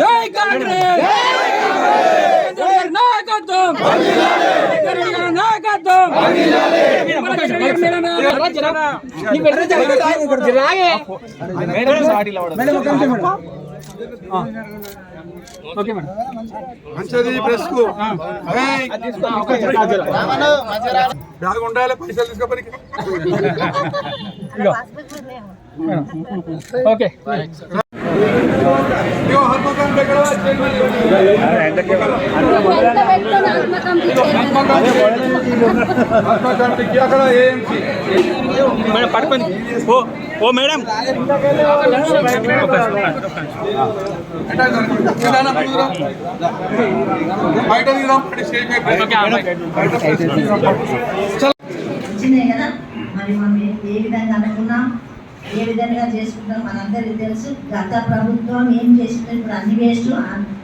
జై కాంగ్రెస్ నాయకత్వం నాయకత్వం ఓకే మేడం మంచిది ప్రెస్ కు బ్యాగ్ ఉండాలి పైసలు తీసుకోపరికి ఓకే మేడం పడుకొని ఓ మేడం బయట వచ్చినాయి కదా మరి మనం ఏ విధంగా అనుకున్నాం, ఏ విధంగా చేసుకుంటాం మనందరికీ తెలుసు. గత ప్రభుత్వం ఏం చేసిందో ఇప్పుడు అన్ని వేస్ట్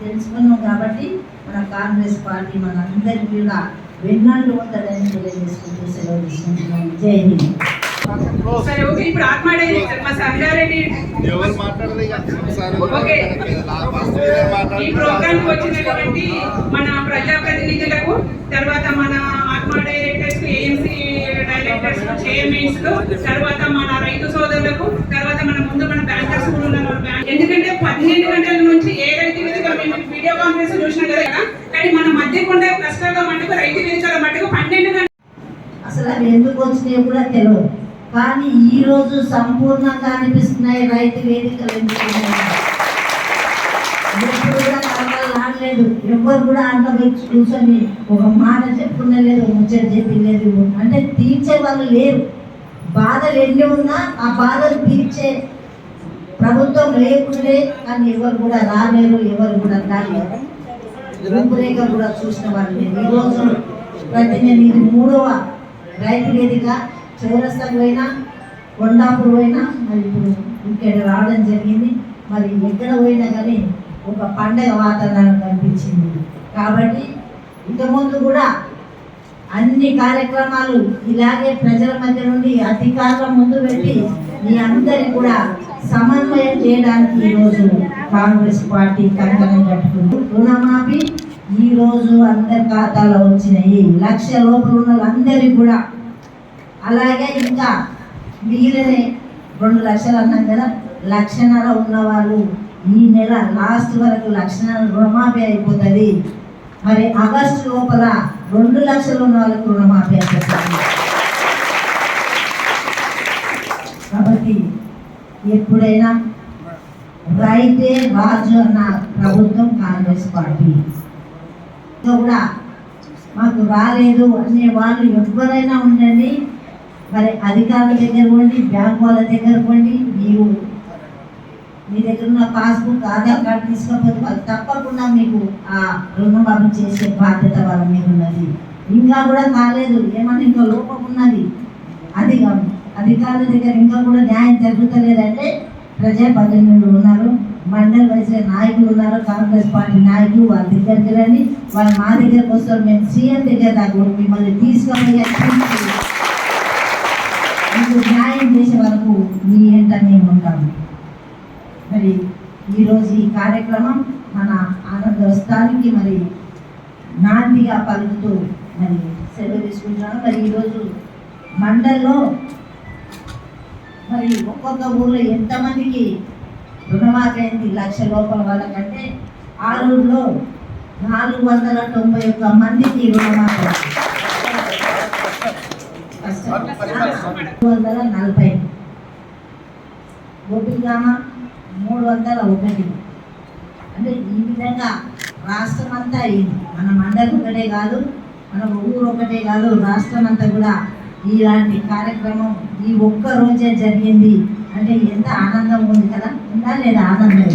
తెలుసుకున్నాం కాబట్టి మన కాంగ్రెస్ పార్టీ మనందరికీ కూడా వెన్నంటూ ఉంటుందని తెలియజేసుకుంటూ సెలవు తీసుకుంటున్నాం. జై హింద్. ఇప్పుడు ఆత్మాడే మా సంగారెడ్డి ఈ ప్రోగ్రామ్ వచ్చినటువంటి మన ప్రజాప్రతినిధులకు, తర్వాత మన ఆత్మా డైరెక్టర్స్, ఏఎంసీ డైరెక్టర్స్, చైర్మన్స్, తర్వాత మన రైతు సోదరులకు, తర్వాత మన ముందు మన బ్యాంకర్స్ కూడా ఉన్నారు. ఎందుకంటే 12 గంటల నుంచి ఏ రైతు వేదిక మేము వీడియో కాన్ఫరెన్స్ చూసినాం కదా, కానీ మన మధ్యకుండా కష్టాల మట్టుకు రైతు వేదికల మట్టుకు 12 గంటలు అసలు అవి ఎందుకు వచ్చినాయో కూడా తెలియదు. కానీ ఈ రోజు సంపూర్ణంగా అనిపిస్తున్నాయి రైతు వేదికలు ఎందుకు కూడా ఆడలేదు. ఎవరు కూడా అంత కూర్చొని ఒక మాట చెప్పుకునే లేదు, ముచ్చట చెప్పి లేదు. అంటే తీర్చే వాళ్ళు లేరు. బాధలు ఎన్ని ఉన్నా ఆ బాధలు తీర్చే ప్రభుత్వం లేకుండే, కానీ ఎవరు కూడా రాలేరు, ఎవరు కూడా రాలేరు. రూపురేఖ కూడా చూసిన వాళ్ళు లేదు. ఈరోజు ప్రతినిధి ఇది 3వ రైతు వేదిక. చౌరస్తాకు పోయినా, కొండాపూర్ పోయినా, మరి ఇప్పుడు ఇక్కడ రావడం జరిగింది. మరి ఎక్కడ పోయినా కానీ ఒక పండగ వాతావరణం కనిపించింది. కాబట్టి ఇంతకుముందు కూడా అన్ని కార్యక్రమాలు ఇలాగే ప్రజల మధ్య నుండి అధికారుల ముందు పెట్టి మీ అందరికీ కూడా సమన్వయం చేయడానికి ఈరోజు కాంగ్రెస్ పార్టీ కంకణం కట్టుకుంది. రుణమాఫీ ఈరోజు అందరి ఖాతాలో వచ్చినాయి. 1 లక్ష లోపల ఉన్న వాళ్ళందరికీ కూడా, అలాగే ఇంకా మిగిలిన 2 లక్షలు అన్నాం కదా, 1.5 లక్షలు ఉన్నవాళ్ళు ఈ నెల లాస్ట్ వరకు 1 లక్ష రుణమాఫీ అయిపోతుంది. మరి ఆగస్టు లోపల 2 లక్షలు ఉన్న వాళ్ళకు రుణమాఫీ అయిపోతుంది. కాబట్టి ఎప్పుడైనా రైతే రాజు అన్న ప్రభుత్వం కాంగ్రెస్ పార్టీ. కూడా మాకు రాలేదు అనే వాళ్ళు ఎవరైనా ఉండండి, మరి అధికారుల దగ్గర పోండి, బ్యాంకు వాళ్ళ దగ్గర పోండి, మీ దగ్గర ఉన్న పాస్బుక్, ఆధార్ కార్డు తీసుకోకపోతే వాళ్ళు తప్పకుండా మీకు ఆ రుణమాఫీ చేసే బాధ్యత వాళ్ళ మీద ఉన్నది. ఇంకా కూడా కాలేదు, ఏమన్నా ఇంకా లోపం ఉన్నది, అది అధికారుల దగ్గర ఇంకా కూడా న్యాయం జరుగుతలేదంటే ప్రజాప్రతినిధులు ఉన్నారు, మండల వైస్ నాయకులు ఉన్నారు, కాంగ్రెస్ పార్టీ నాయకులు. వాళ్ళ దగ్గరికి రండి, వాళ్ళు మా దగ్గరకు వస్తారు. మేము సీఎం దగ్గర దాకా మిమ్మల్ని తీసుకుపోయి మీకు న్యాయం చేసే వరకు మీ ఏంట మేము ఉంటాము. మరి ఈరోజు ఈ కార్యక్రమం మన ఆనందోత్సవానికి మరి నాందిగా పలుకుతూ మరి సెలవు తీసుకుంటున్నాను. మరి ఈరోజు మండల్లో మరి ఒక్కొక్క ఊళ్ళో ఎంతమందికి రుణమాఫీ అయింది 1 లక్ష లోపల వాళ్ళకంటే ఆలూరులో 491 మందికి రుణమాఫీ, 240, గోపిగామ 301. అంటే ఈ విధంగా రాష్ట్రం అంతా అయింది. మన మండలం ఒకటే కాదు, మన ఊరు ఒకటే కాదు, రాష్ట్రం అంతా కూడా ఇలాంటి కార్యక్రమం ఈ ఒక్క రోజే జరిగింది. అంటే ఎంత ఆనందం ఉంది కదా, ఉందా లేదా ఆనందం?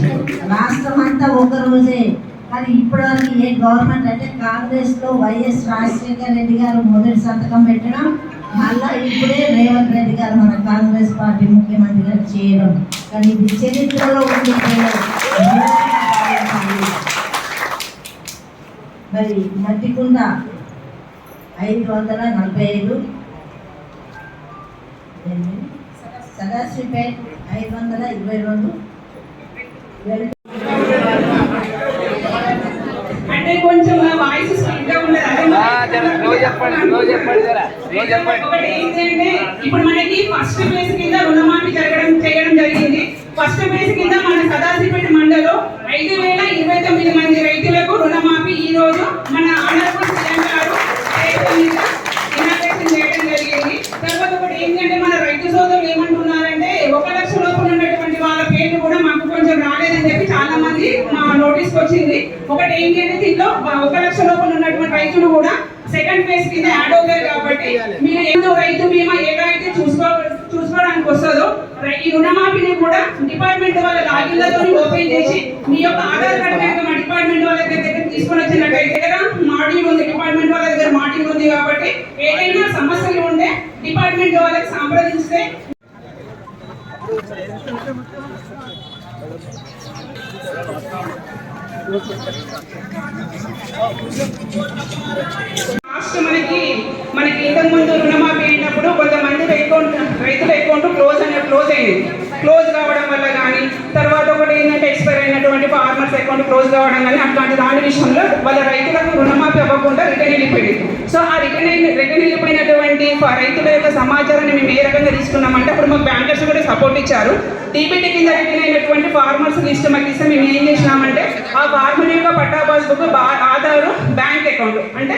రాష్ట్రం అంతా ఒక రోజే. కానీ ఇప్పటివరకు ఏ గవర్నమెంట్ అంటే కాంగ్రెస్లో వైఎస్ రాజశేఖర రెడ్డి గారు మొదటి సంతకం పెట్టడం, మళ్ళా ఇప్పుడే రేవంత్ రెడ్డి గారు మన కాంగ్రెస్ పార్టీ ముఖ్యమంత్రి గారు చేయడం. కానీ ఇది చరిత్రలో ఉండిపోయారు. మరి మట్టికుండ 545, సదాశివపేట్ 522 అంటే కొంచెం వాయిస్ స్పీడ్ గా ఉన్నది ఒకటి ఏంటంటే ఇప్పుడు మనకి ఫస్ట్ ఫేజ్ కింద రుణమాఫీ చేయడం జరిగింది. ఫస్ట్ ఫేజ్ కింద మన సదాశివపేట మండలం 5029 మంది రైతులకు రుణమాఫీ ఈ రోజు మన ఆనరబుల్ సీఎం గారు ఇనాగ్రేషన్ చేయడం జరిగింది. తర్వాత ఒకటి ఏంటంటే మన రైతు సోదరులు ఏమంటున్నారంటే 1 లక్ష లోపల ఉన్నటువంటి వాళ్ళ పేర్లు కూడా మాకు కొంచెం రాలేదని చెప్పి చాలా మంది మా నోటీస్కి వచ్చింది. ఒకటి ఏంటంటే దీంట్లో 1 లక్ష లోపల ఉన్నటువంటి రైతులు కూడా సెకండ్ ఫేజ్ కింద యాడ్ అవుతారు. కాబట్టి మీరు ఏదో రైతు బీమా ఎలా అయితే చూసుకోవడానికి వస్తుందో ఈ రుణమాఫీని కూడా డిపార్ట్మెంట్ వాళ్ళ లాగిన్లతో ఓపెన్ చేసి మీ యొక్క ఆధార్ కార్డు కనుక మా డిపార్ట్మెంట్ వాళ్ళ దగ్గర తీసుకొని వచ్చినట్టయితే మాడ్యూల్ ఉంది, డిపార్ట్మెంట్ వాళ్ళ దగ్గర మాడ్యూల్ ఉంది. కాబట్టి ఏదైనా సమస్యలు ఉంటే డిపార్ట్మెంట్ వాళ్ళకి సంప్రదిస్తే లాస్ట్ మనకి ఇంతకుముందు రుణమాఫీ అయినప్పుడు కొంతమంది రైతుల అకౌంట్ క్లోజ్ అయింది. క్లోజ్ కావడం వల్ల కానీ తర్వాత ఒకటి ఏంటంటే ఎక్స్పైర్ అయినటువంటి ఫార్మర్స్ అకౌంట్ క్లోజ్ కావడం కానీ అట్లాంటి దాని విషయంలో వాళ్ళ రైతులకు రుణమాఫీ అవ్వకుండా రిటర్న్ వెళ్ళిపోయింది. సో ఆ రిటర్న్ వెళ్ళిపోయినటువంటి రైతుల యొక్క సమాచారాన్ని మేము ఏ రకంగా తీసుకున్నామంటే అప్పుడు మాకు బ్యాంకర్స్ కూడా సపోర్ట్ ఇచ్చారు. టీబీటీ కింద రిటర్న్ అయినటువంటి ఫార్మర్స్ లిస్ట్ మాకు ఇస్తే మేము ఏం చేసినామంటే ఆ ఫార్మర్ యొక్క పట్టా పాస్బుక్, ఆధార్, బ్యాంక్ అకౌంట్ అంటే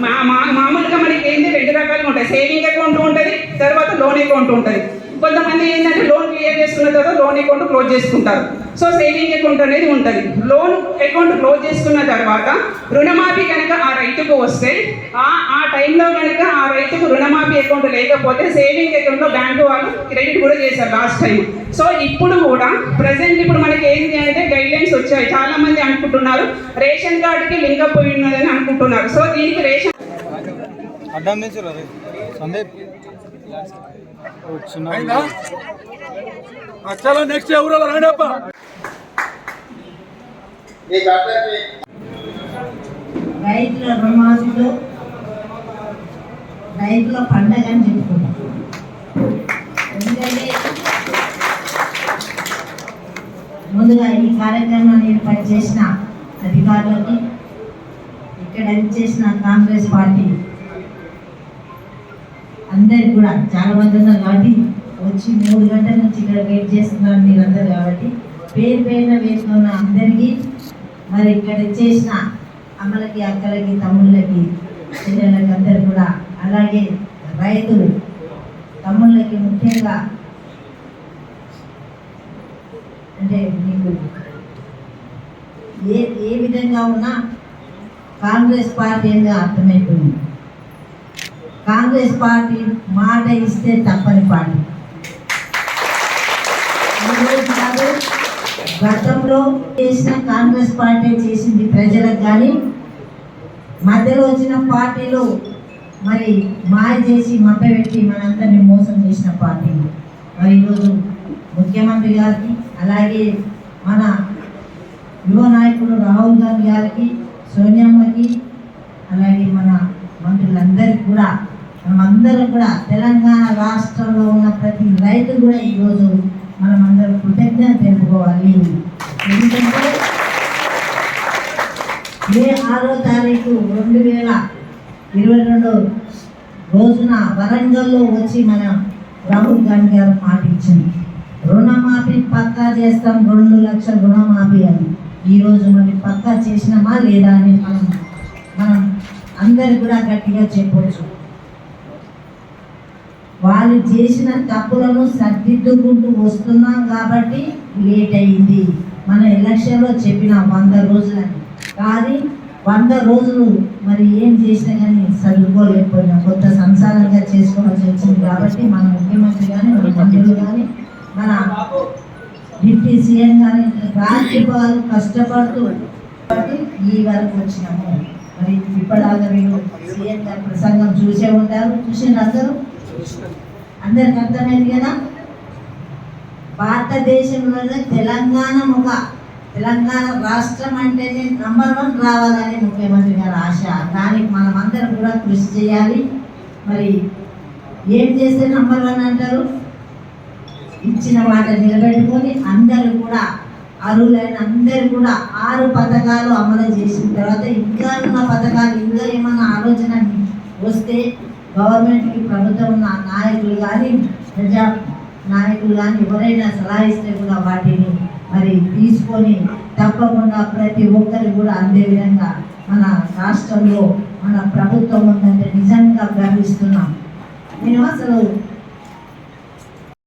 మామూలుగా మనకి ఏంటి 2 రకాలుగా ఉంటాయి. సేవింగ్ అకౌంట్ ఉంటుంది, తర్వాత లోన్ అకౌంట్ ఉంటుంది. కొంతమంది ఏంటంటే లోన్ క్లియర్ చేసుకున్న తర్వాత లోన్ అకౌంట్ క్లోజ్ చేసుకుంటారు. సో సేవింగ్ అకౌంట్ అనేది ఉంటుంది. లోన్ అకౌంట్ క్లోజ్ చేసుకున్న తర్వాత రుణమాఫీ కనుక ఆ రైతుకు వస్తే ఆ టైంలో కనుక ఆ రైతుకు రుణమాఫీ అకౌంట్ లేకపోతే సేవింగ్ అకౌంట్లో బ్యాంకు వాళ్ళు క్రెడిట్ కూడా చేశారు లాస్ట్ టైం. సో ఇప్పుడు కూడా ప్రజెంట్ ఇప్పుడు మనకి ఏంటి అంటే గైడ్ లైన్స్ వచ్చాయి. చాలా మంది అనుకుంటున్నారు రేషన్ కార్డుకి లింక్ అప్ అయి ఉన్నదని అనుకుంటున్నారు. సో దీనికి రేషన్ చలో నెక్స్ట్ ఎవరో రండప్ప. రైతుల రుణమాఫీలో రైతుల పండగ అని చెప్పుకుంటాం. ఎందుకంటే ముందుగా ఈ కార్యక్రమాన్ని ఏర్పాటు చేసిన అధికారులకి, ఇక్కడ చేసిన కాంగ్రెస్ పార్టీ అందరికి కూడా చాలా మంది ఉన్నారు కాబట్టి వచ్చి 3 గంటల నుంచి ఇక్కడ వెయిట్ చేస్తున్నారు మీరందరూ. కాబట్టి పేరున వేసుకున్న అందరికీ, మరి ఇక్కడ చేసిన అమ్మలకి, అక్కలకి, తమ్ముళ్ళకి, చెల్లెళ్ళకి అందరు కూడా, అలాగే రైతులు తమ్ముళ్ళకి ముఖ్యంగా అంటే మీకు ఏ విధంగా ఉన్నా కాంగ్రెస్ పార్టీ అనేది అర్థమైపోయింది. కాంగ్రెస్ పార్టీ మాట ఇస్తే తప్పని పార్టీ. ఈరోజు కాదు, గతంలో చేసిన కాంగ్రెస్ పార్టీ చేసింది ప్రజలకు. కానీ మధ్యలో వచ్చిన పార్టీలు మరి మాయ చేసి మభ్యపెట్టి మనందరినీ మోసం చేసిన పార్టీ. మరి ఈరోజు ముఖ్యమంత్రి గారికి, అలాగే మన యువ నాయకుడు రాహుల్ గాంధీ గారికి, సోనియామ్మకి, అలాగే మన మంత్రులందరికీ కూడా, మనమందరం కూడా తెలంగాణ రాష్ట్రంలో ఉన్న ప్రతి రైతు కూడా ఈరోజు మనం అందరం కృతజ్ఞత తెలుపుకోవాలి. ఎందుకంటే మే 6వ తారీఖు 2022 రోజున వరంగల్లో వచ్చి మన రాహుల్ గాంధీ గారు మాట ఇచ్చింది, రుణమాఫీ పక్కా చేస్తాం, 2 లక్షల రుణమాఫీ అని. ఈరోజు మరి పక్కా చేసినామా లేదా అని మనం అందరు కూడా గట్టిగా చెప్పవచ్చు. వాళ్ళు చేసిన తప్పులను సరిదిద్దుకుంటూ వస్తున్నాం కాబట్టి లేట్ అయింది. మన ఎలక్షన్లో చెప్పిన 100 రోజులని, కానీ 100 రోజులు మరి ఏం చేసినా కానీ చదువుకోలేకపోయినా కొత్త సంసారంగా చేసుకోవాల్సి వచ్చింది. కాబట్టి మన ముఖ్యమంత్రి కానీ, మన మంత్రులు కానీ, మన డిప్యూటీ సీఎం కానీ రాత్రి వాళ్ళు కష్టపడుతూ ఈ వరకు వచ్చినాము. మరి ఇప్పటిదాకా మీరు సీఎం గారి ప్రసంగం చూసే ఉంటారు, చూసిన అందరికి అర్థమైంది కదా. భారతదేశంలోనే తెలంగాణ రాష్ట్రం అంటేనే నంబర్ 1 రావాలని ముఖ్యమంత్రి గారి ఆశ. దానికి మనం అందరం కూడా కృషి చేయాలి. మరి ఏం చేస్తే నంబర్ 1 అంటారు? ఇచ్చిన మాట నిలబెట్టుకొని అందరూ కూడా అర్హులైన అందరూ కూడా 6 పథకాలు అమలు చేసిన తర్వాత ఇంకా ఉన్న పథకాలు ఇంకా ఏమన్నా ఆలోచన వస్తే గవర్నమెంట్కి ప్రభుత్వం ఉన్న నాయకులు కానీ ప్రజా నాయకులు కానీ ఎవరైనా సలహా ఇస్తే కూడా వాటిని మరి తీసుకొని తప్పకుండా ప్రతి ఒక్కరికి కూడా అందే విధంగా మన రాష్ట్రంలో మన ప్రభుత్వం ఉందంటే నిజంగా గర్విస్తున్నాం. నేను అసలు